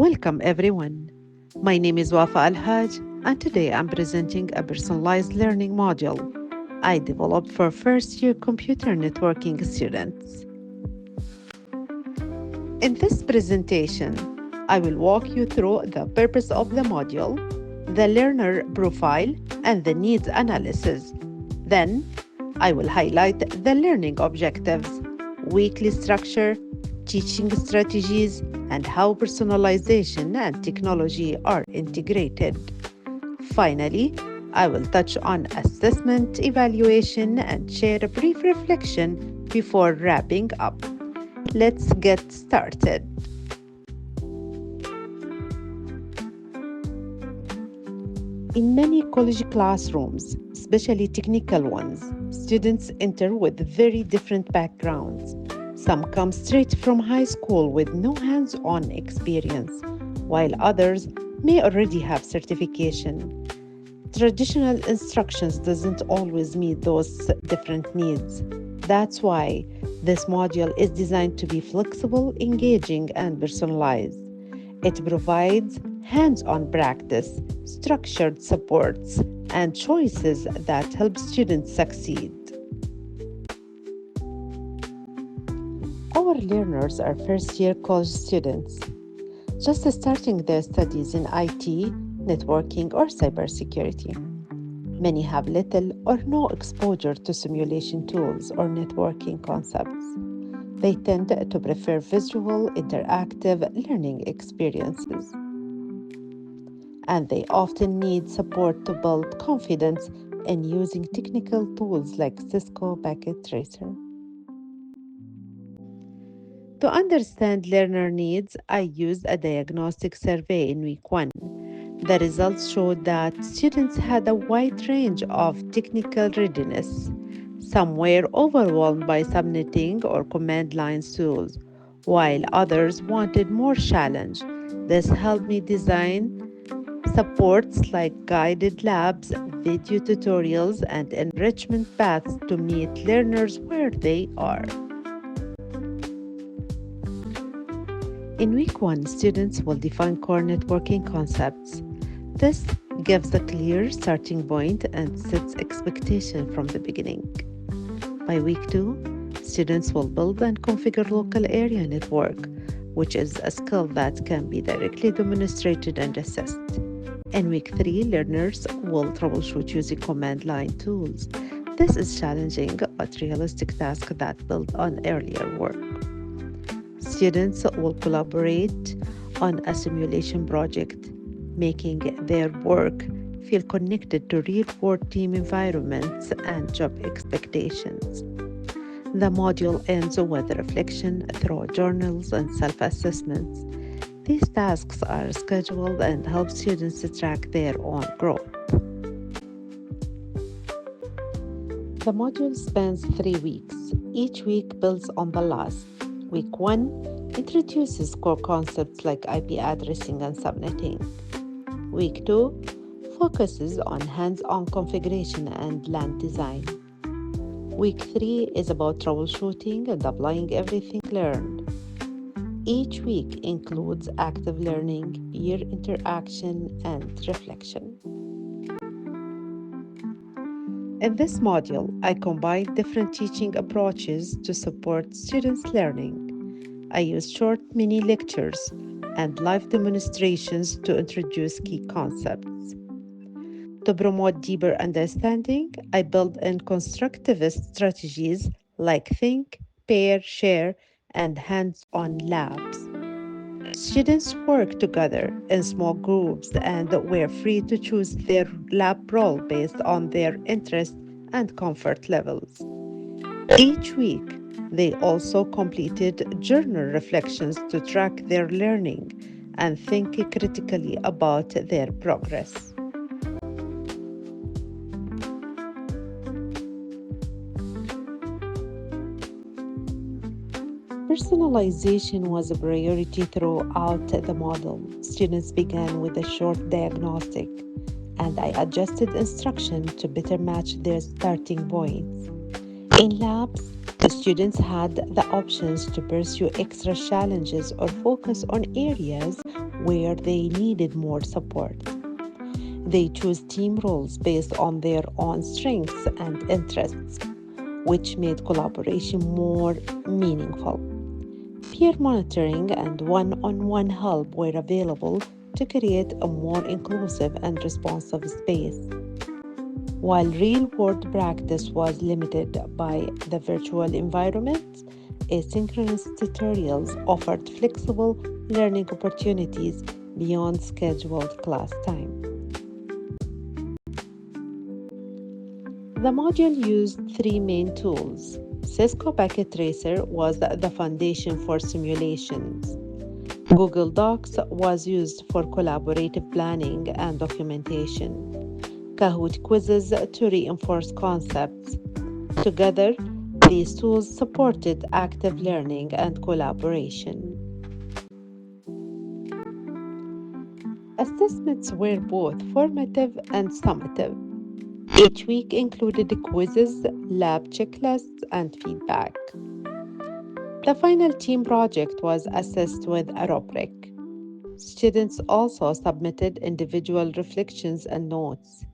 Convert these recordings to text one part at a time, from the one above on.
Welcome everyone. My name is Wafa Al-Haj and today I'm presenting a personalized learning module I developed for first-year computer networking students. In this presentation, I will walk you through the purpose of the module, the learner profile, and the needs analysis. Then, I will highlight the learning objectives, weekly structure, teaching strategies, and how personalization and technology are integrated. Finally, I will touch on assessment, evaluation, and share a brief reflection before wrapping up. Let's get started. In many college classrooms, especially technical ones, students enter with very different backgrounds. Some come straight from high school with no hands on experience, while others may already have certification. Traditional instructions doesn't always meet those different needs. That's why this module is designed to be flexible, engaging, and personalized. It provides hands-on practice, structured supports, and choices that help students succeed. Our learners are first-year college students, just starting their studies in IT, networking, or cybersecurity. Many have little or no exposure to simulation tools or networking concepts. They tend to prefer visual, interactive learning experiences. And they often need support to build confidence in using technical tools like Cisco Packet Tracer. To understand learner needs, I used a diagnostic survey in week 1. The results showed that students had a wide range of technical readiness. Some were overwhelmed by subnetting or command line tools, while others wanted more challenge. This helped me design supports like guided labs, video tutorials, and enrichment paths to meet learners where they are. In week 1, students will define core networking concepts. This gives a clear starting point and sets expectation from the beginning. By week 2, students will build and configure local area network, which is a skill that can be directly demonstrated and assessed. In week 3, learners will troubleshoot using command line tools. This is challenging but realistic task that build on earlier work. Students will collaborate on a simulation project, making their work feel connected to real-world team environments and job expectations. The module ends with reflection through journals and self-assessments. These tasks are scheduled and help students track their own growth. The module spans 3 weeks. Each week builds on the last. Week 1 introduces core concepts like IP addressing and subnetting. Week 2 focuses on hands-on configuration and LAN design. Week 3 is about troubleshooting and applying everything learned. Each week includes active learning, peer interaction, and reflection. In this module, I combine different teaching approaches to support students' learning. I use short mini lectures and live demonstrations to introduce key concepts. To promote deeper understanding, I build in constructivist strategies like think, pair, share, and hands-on labs. Students work together in small groups and were free to choose their lab role based on their interests and comfort levels. Each week, they also completed journal reflections to track their learning and think critically about their progress. Personalization was a priority throughout the model. Students began with a short diagnostic, and I adjusted instruction to better match their starting points. In labs, the students had the options to pursue extra challenges or focus on areas where they needed more support. They chose team roles based on their own strengths and interests, which made collaboration more meaningful. Peer monitoring and one on one help were available to create a more inclusive and responsive space. While real world practice was limited by the virtual environment, asynchronous tutorials offered flexible learning opportunities beyond scheduled class time. The module used three main tools. Cisco Packet Tracer was the foundation for simulations. Google Docs was used for collaborative planning and documentation. Kahoot quizzes to reinforce concepts. Together, these tools supported active learning and collaboration. Assessments were both formative and summative. Each week included quizzes, lab checklists, and feedback. The final team project was assessed with a rubric. Students also submitted individual reflections and notes.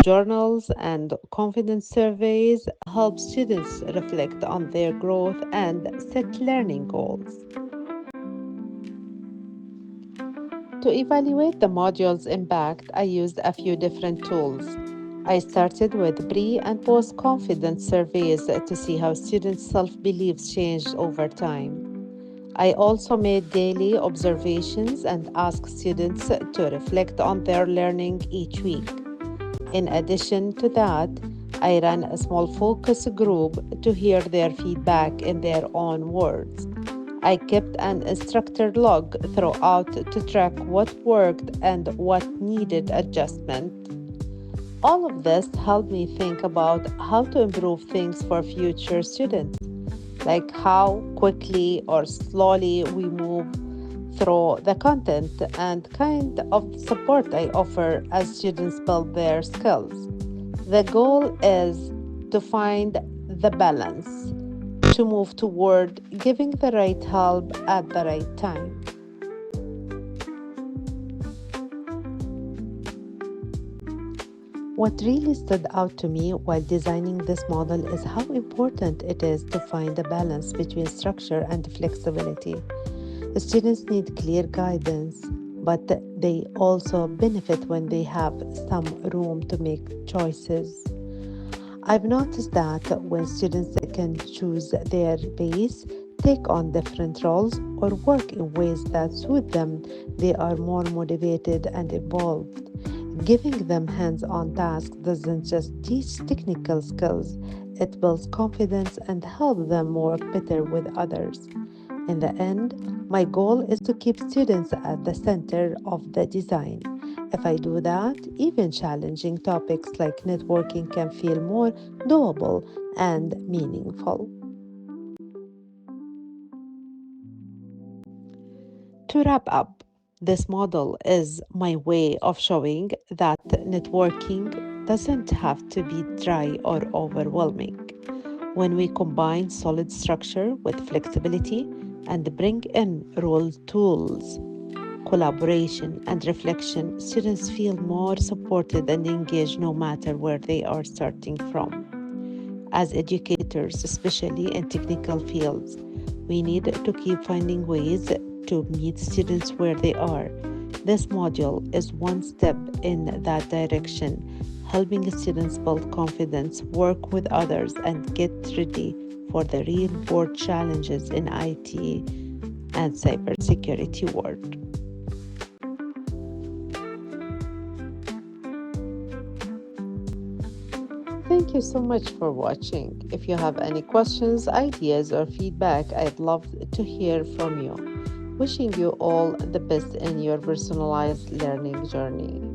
Journals and confidence surveys help students reflect on their growth and set learning goals. To evaluate the module's impact, I used a few different tools. I started with pre and post confidence surveys to see how students' self beliefs changed over time. I also made daily observations and asked students to reflect on their learning each week. In addition to that, I ran a small focus group to hear their feedback in their own words. I kept an instructor log throughout to track what worked and what needed adjustment. All of this helped me think about how to improve things for future students, like how quickly or slowly we move through the content and kind of support I offer as students build their skills. The goal is to find the balance, to move toward giving the right help at the right time. What really stood out to me while designing this model is how important it is to find a balance between structure and flexibility. Students need clear guidance, but they also benefit when they have some room to make choices. I've noticed that when students can choose their pace, take on different roles, or work in ways that suit them, they are more motivated and involved. Giving them hands on tasks doesn't just teach technical skills, it builds confidence and helps them work better with others. In the end, my goal is to keep students at the center of the design. If I do that, even challenging topics like networking can feel more doable and meaningful. To wrap up, this model is my way of showing that networking doesn't have to be dry or overwhelming. When we combine solid structure with flexibility and bring in role tools, collaboration, and reflection, students feel more supported and engaged no matter where they are starting from. As educators, especially in technical fields, we need to keep finding ways to meet students where they are. This module is one step in that direction, helping students build confidence, work with others, and get ready for the real world challenges in IT and cybersecurity world. Thank you so much for watching. If you have any questions, ideas, or feedback, I'd love to hear from you. Wishing you all the best in your personalized learning journey.